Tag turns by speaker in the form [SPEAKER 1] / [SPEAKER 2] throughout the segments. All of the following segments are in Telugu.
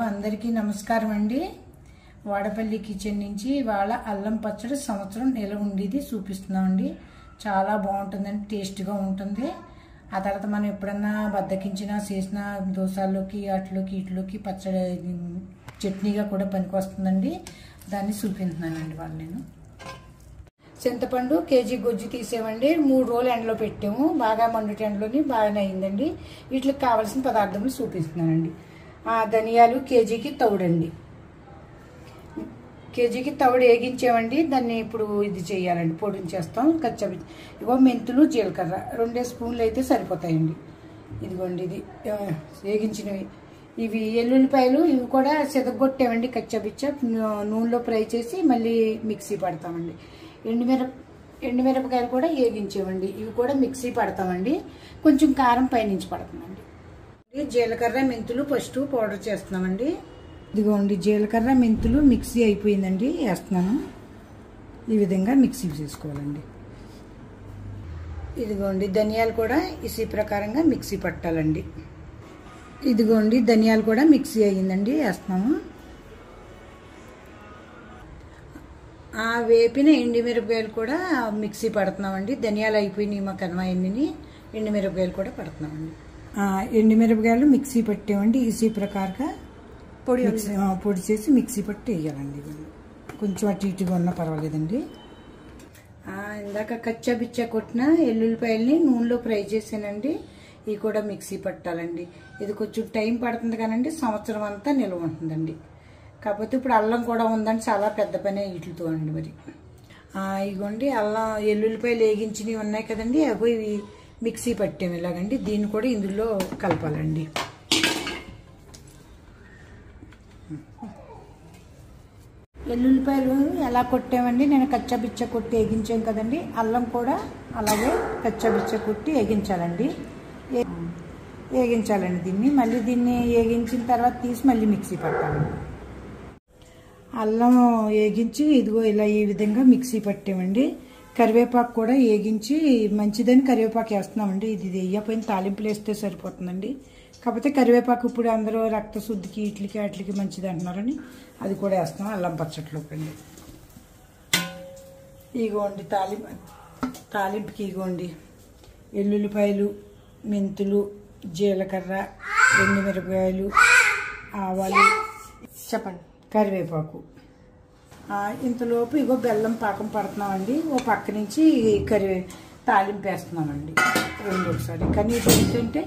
[SPEAKER 1] అందరికీ నమస్కారం అండి. వాడపల్లి కిచెన్ నుంచి ఇవాళ అల్లం పచ్చడి సంవత్సరం నిలవ ఉండేది చూపిస్తున్నామండి. చాలా బాగుంటుందండి, టేస్ట్గా ఉంటుంది. ఆ తర్వాత మనం ఎప్పుడన్నా బద్దకించినా చేసిన దోశల్లోకి ఇట్లోకి పచ్చడి చట్నీగా కూడా పనికొస్తుందండి. దాన్ని చూపిస్తున్నానండి వాళ్ళు. నేను చింతపండు కేజీ గొజ్జు తీసామండి. 3 రోజులు ఎండలో పెట్టాము. బాగా మండుటి ఎండలోని బాగానే అయిందండి. వీటికి కావాల్సిన పదార్థములు చూపిస్తున్నానండి. ధనియాలు కేజీకి తౌడండి. కేజీకి తౌడు వేగించామండి. దాన్ని ఇప్పుడు ఇది చేయాలండి, పొడిని చేస్తాం. కచ్చబి ఇగో మెంతులు జీలకర్ర 2 స్పూన్లు అయితే సరిపోతాయండి. ఇదిగోండి ఇది వేగించినవి. ఇవి ఎల్లుల్లిపాయలు, ఇవి కూడా చెదగొట్టామండి. కచ్చబిచ్చ నూనెలో ఫ్రై చేసి మళ్ళీ మిక్సీ పడతామండి. ఎండుమిరపకాయలు కూడా వేగించామండి. ఇవి కూడా మిక్సీ పడతామండి. కొంచెం కారం పైనుంచి పడుతుందండి. జీలకర్ర మెంతులు ఫస్ట్ పౌడర్ చేస్తున్నామండి. ఇదిగోండి జీలకర్ర మెంతులు మిక్సీ అయిపోయిందండి, వేస్తున్నాను. ఈ విధంగా మిక్సీ చేసుకోవాలండి. ఇదిగోండి ధనియాలు కూడా ఇసి ప్రకారంగా మిక్సీ పట్టాలండి. ఇదిగోండి ధనియాలు కూడా మిక్సీ అయ్యిందండి, వేస్తున్నాము. వేపిన ఎండుమిరపకాయలు కూడా మిక్సీ పడుతున్నామండి. ధనియాలు అయిపోయినాయి మా కనమాయన్ని. ఎండుమిరపకాయలు కూడా పడుతున్నామండి. ఎండుమిరపకాయలు మిక్సీ పట్టామండి. ఇసి ప్రకారంగా పొడి చేసి మిక్సీ పట్టి వేయాలండి. కొంచెం అటు ఇటుగా ఉన్నా పర్వాలేదండి. ఇందాక కచ్చా బిచ్చా కొట్టిన ఎల్లుల్లిపాయలని నూనెలో ఫ్రై చేసానండి. ఇవి కూడా మిక్సీ పట్టాలండి. ఇది కొంచెం టైం పడుతుంది కానండి, సంవత్సరం అంతా నిల్వ ఉంటుందండి. కాకపోతే ఇప్పుడు అల్లం కూడా ఉందండి, చాలా పెద్ద పనే వీటితో అండి. మరి ఇగోండి అల్లం ఎల్లుల్లిపాయలు వేగించినవి ఉన్నాయి కదండి, అవి ఇవి మిక్సీ పట్టాము ఇలాగండి. దీన్ని కూడా ఇందులో కలపాలండి. ఎల్లుల్లిపాయలు ఎలా కొట్టామండి, నేను కచ్చాబిచ్చ కొట్టి వేగించాం కదండి. అల్లం కూడా అలాగే కచ్చాబిచ్చ కొట్టి వేగించాలండి. దీన్ని వేగించిన తర్వాత తీసి మళ్ళీ మిక్సీ పట్టాలండి. అల్లం వేగించి ఇదిగో ఇలా ఈ విధంగా మిక్సీ పట్టామండి. కరివేపాకు కూడా వేగించి మంచిదని కరివేపాకు వేస్తున్నామండి. ఇది వేయకపోయిన తాలింపులు వేస్తే సరిపోతుందండి. కాకపోతే కరివేపాకు ఇప్పుడు అందరూ రక్తశుద్ధికి వాటికి మంచిది అంటున్నారని అది కూడా వేస్తున్నాం అల్లం పచ్చట్లోకి అండి. ఇగోండి తాలింపుకి ఇగోండి ఎల్లుల్లిపాయలు, మెంతులు, జీలకర్ర, ఎండుమిరపకాయలు, ఆవాలు, చెప్పండి, కరివేపాకు. ఇంతలోపు ఇగో బెల్లం పాకం పడుతున్నామండి. ఓ పక్క నుంచి తాలింపు వేస్తున్నామండి ఒకసారి. కానీ ఇది ఏంటంటే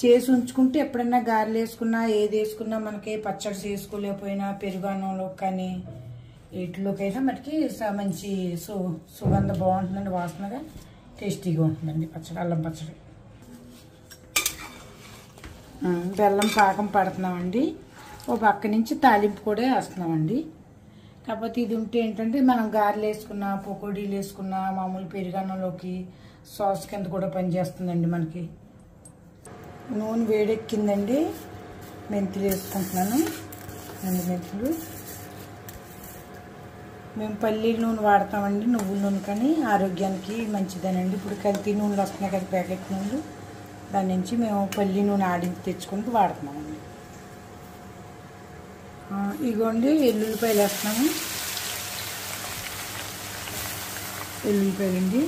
[SPEAKER 1] చేసి ఉంచుకుంటే ఎప్పుడైనా గారెలు వేసుకున్నా ఏది వేసుకున్నా మనకి పచ్చడి చేసుకోలేకపోయినా పెరుగన్నంలో కానీ వీటిలోకైనా మనకి మంచి సుగంధ బాగుంటుందండి. వాసనగా టేస్టీగా ఉంటుందండి పచ్చడి, అల్లం పచ్చడి. బెల్లం పాకం పడుతున్నామండి. ఓ పక్క నుంచి తాలింపు కూడా వేస్తున్నామండి. కాకపోతే ఇది ఉంటే ఏంటంటే మనం గారెలు వేసుకున్నా, పకోడీలు వేసుకున్నా, మామూలు పెరుగన్నంలోకి సాస్ కింద కూడా పనిచేస్తుందండి మనకి. నూనె వేడెక్కిందండి. మెంతులు వేసుకుంటున్నాను. 2 మెంతులు. మేము పల్లీల నూనె వాడతామండి, నువ్వుల నూనె కానీ ఆరోగ్యానికి మంచిదేనండి. ఇప్పుడు కల్తీ నూనెలు వస్తున్నాయి కదా, ప్యాకెట్ నూనెలు. దాని నుంచి మేము పల్లీ నూనె ఆడించి తెచ్చుకుంటూ వాడుతున్నామండి. ఇగోండి ఎల్లుల్లిపాయలు వేస్తున్నాము. ఎల్లుల్లిపాయలండి.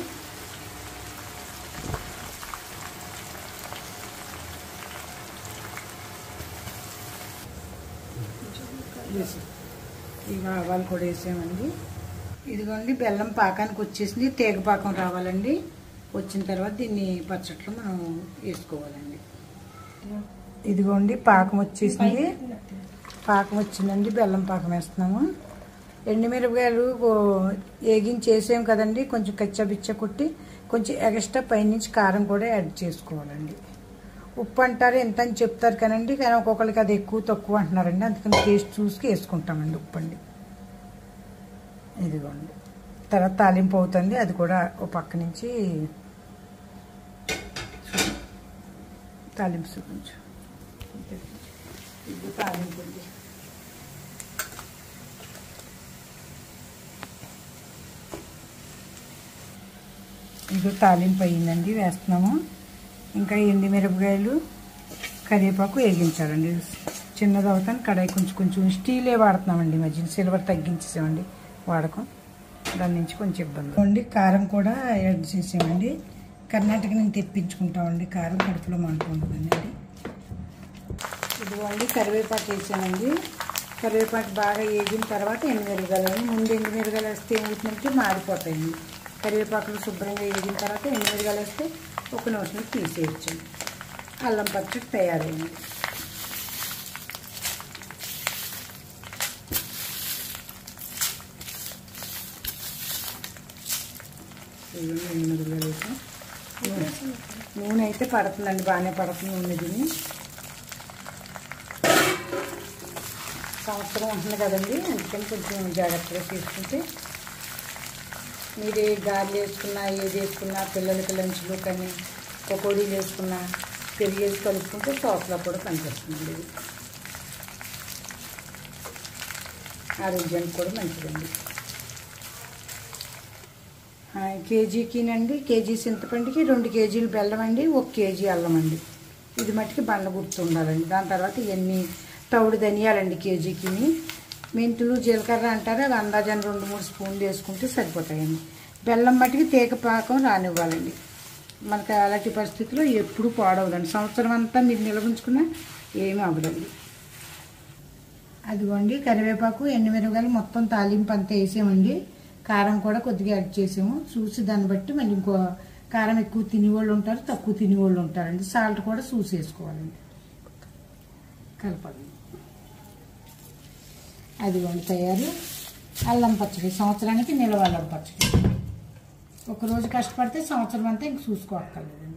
[SPEAKER 1] ఇక ఆవాలు కూడా వేసామండి. ఇదిగోండి బెల్లం పాకానికి వచ్చేసింది. తీగ పాకం రావాలండి. వచ్చిన తర్వాత దీన్ని పచ్చట్లో మనం వేసుకోవాలండి. ఇదిగోండి పాకం వచ్చేసింది. పాకం వచ్చిందండి. బెల్లం పాకం వేస్తున్నాము. ఎండుమిరపకాయలు వేగించి వేసాం కదండి, కొంచెం కచ్చబిచ్చ కొట్టి కొంచెం ఎక్స్ట్రా పైనుంచి కారం కూడా యాడ్ చేసుకోవాలండి. ఉప్పు అంటారు ఎంత అని చెప్తారు కానండి, కానీ ఒక్కొక్కరికి అది ఎక్కువ తక్కువ అంటున్నారండి. అందుకని టేస్ట్ చూసి వేసుకుంటామండి ఉప్పు అండి. ఇదిగోండి తర్వాత తాలింపు అవుతుంది. అది కూడా ఒక పక్క నుంచి తాలింపు చూపించు. ఇది తాలింపు అండి. ఇది తాలింపు అయ్యిందండి, వేస్తున్నాము. ఇంకా ఎండుమిరపకాయలు, కరివేపాకు వేగించాలండి. చిన్నది అవుతాను. కడాయి కొంచెం స్టీలే వాడుతున్నామండి. మధ్యన సిల్వర్ తగ్గించేసామండి వాడకం. దాని నుంచి కొంచెం ఇబ్బంది అండి. కారం కూడా యాడ్ చేసామండి. కర్ణాటక నుంచి తెప్పించుకుంటామండి కారం. కడుపులో మంట ఉంటుందండి. ఇదిగోండి కరివేపాకు వేసానండి. కరివేపాకు బాగా వేగిన తర్వాత ఎండుమిరపకాయలు. ముందు ఎండుమిరపకాయలు వేస్తే ఏమవుతుందంటే మాడిపోతాయండి. కరివేపాకులు శుభ్రంగా వేగిన తర్వాత ఎండుమిరపకాయలు వేస్తే ఒక నిమిషంలో తీసేయచ్చండి. అల్లం పచ్చడి తయారైంది. ఎండుమిరపకాయలు వేసాం. నూనె అయితే పడుతుందండి, బాగానే పడుతుంది నూనె. దీన్ని సంవత్సరం ఉంటుంది కదండి, అందుకని కొంచెం జాగ్రత్తగా తీసుకుంటే మీరు గారెలు వేసుకున్నా ఏది వేసుకున్నా పిల్లలకి లంచ్లో కానీ పకోడీలు వేసుకున్నా పెరిగేసి కలుపుకుంటే సాస్లో కూడా పనిచేస్తుంది. ఇది ఆరోగ్యానికి కూడా మంచిదండి. కేజీ చింతపండుకి 2 కేజీలు బెల్లం అండి, 1 కేజీ అల్లం అండి. ఇది మట్టికి బండ గుర్తు ఉండాలండి. దాని తర్వాత ఇవన్నీ తౌడు ధనియాలండి కేజీకి. మెంతులు జీలకర్ర అంటారు, అవి అందాజాన్ని 2-3 స్పూన్లు వేసుకుంటే సరిపోతాయండి. బెల్లం మట్టికి తీగ పాకం రానివ్వాలండి. మనకు అలాంటి పరిస్థితుల్లో ఎప్పుడు పాడవదండి. సంవత్సరం అంతా మీరు నిల్వ ఉంచుకున్నా ఏమీ అవ్వదండి. అదిగోండి కరివేపాకు ఎండుమిరపకాయలు మొత్తం తాలింపు అంతా వేసామండి. కారం కూడా కొద్దిగా యాడ్ చేసాము. చూసి దాన్ని బట్టి మళ్ళీ ఇంకో కారం ఎక్కువ తినేవాళ్ళు ఉంటారు, తక్కువ తినేవాళ్ళు ఉంటారండి. సాల్ట్ కూడా చూసి వేసుకోవాలండి. కలపాలి. అదిగోండి తయారు అల్లం పచ్చడి. సంవత్సరానికి నిల్వ అల్లం పచ్చడి. ఒకరోజు కష్టపడితే సంవత్సరం అంతా ఇంక చూసుకోక్కర్లేదండి.